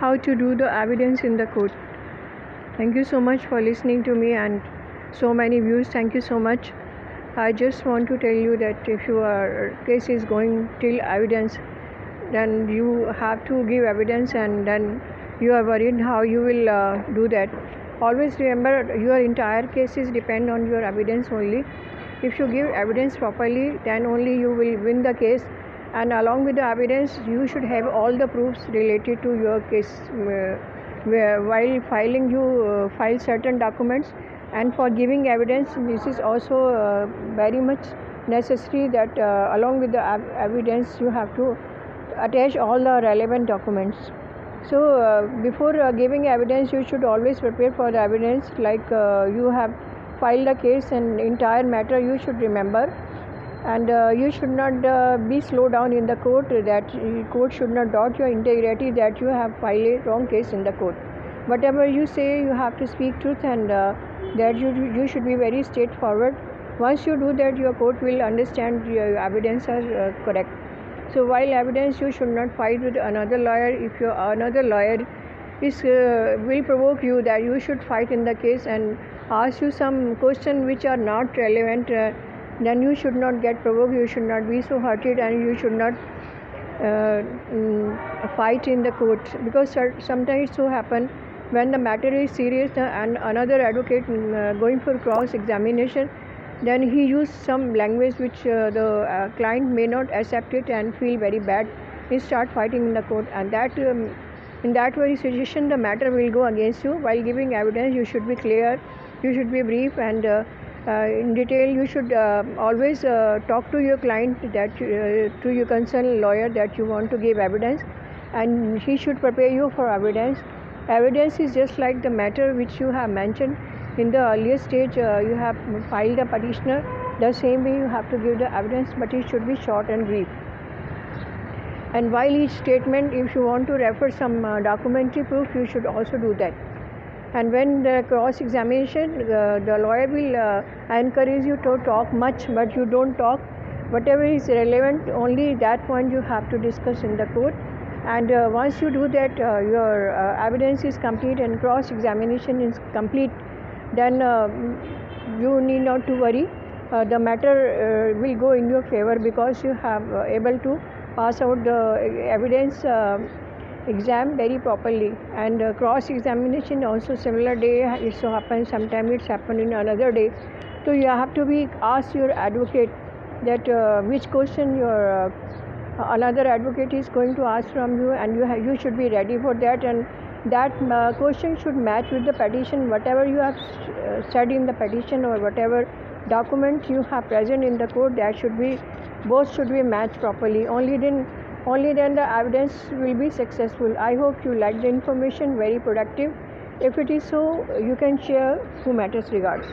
how to do the evidence in the court. Thank you so much for listening to me and so many views. Thank you so much. I just want to tell you that if your case is going till evidence, then you have to give evidence, and then you are worried how you will do that. Always remember, your entire cases depend on your evidence only. If you give evidence properly, then only you will win the case, and along with the evidence you should have all the proofs related to your case. While filing, you file certain documents, and for giving evidence, this is also very much necessary that along with the evidence you have to attach all the relevant documents. So before giving evidence, you should always prepare for the evidence, like you have filed a case and entire matter you should remember, and you should not be slow down in the court, that court should not doubt your integrity that you have filed a wrong case in the court. Whatever you say, you have to speak truth, and that you should be very straightforward. Once you do that, your court will understand your evidence are correct. So while evidence, you should not fight with another lawyer. If your another lawyer is will provoke you that you should fight in the case and ask you some question which are not relevant, then you should not get provoked. You should not be so hurted, and you should not fight in the court, because sometimes it so happen when the matter is serious and another advocate going for cross examination, then he used some language which the client may not accept it and feel very bad. He start fighting in the court, and that in that very situation the matter will go against you. While giving evidence, you should be clear, you should be brief, and in detail. You should always talk to your client, that to your concerned lawyer, that you want to give evidence, and he should prepare you for evidence. Evidence is just like the matter which you have mentioned in the earlier stage. You have filed a petitioner, the same way you have to give the evidence, but it should be short and brief. And while each statement, if you want to refer some documentary proof, you should also do that. And when the cross examination, the lawyer will encourage you to talk much, but you don't talk. Whatever is relevant, only that point you have to discuss in the court. And once you do that, your evidence is complete and cross examination is complete, then you need not to worry. The matter will go in your favor, because you have able to pass out the evidence exam very properly. And cross examination also similar day, it so happens sometimes it's happened in another day. So you have to be ask your advocate that which question your another advocate is going to ask from you, and you should be ready for that, and that question should match with the petition. Whatever you have said in the petition, or whatever document you have present in the court, that should be, both should be matched properly. Only then the evidence will be successful. I hope you like the information, very productive. If it is so, you can share. Who matters regards.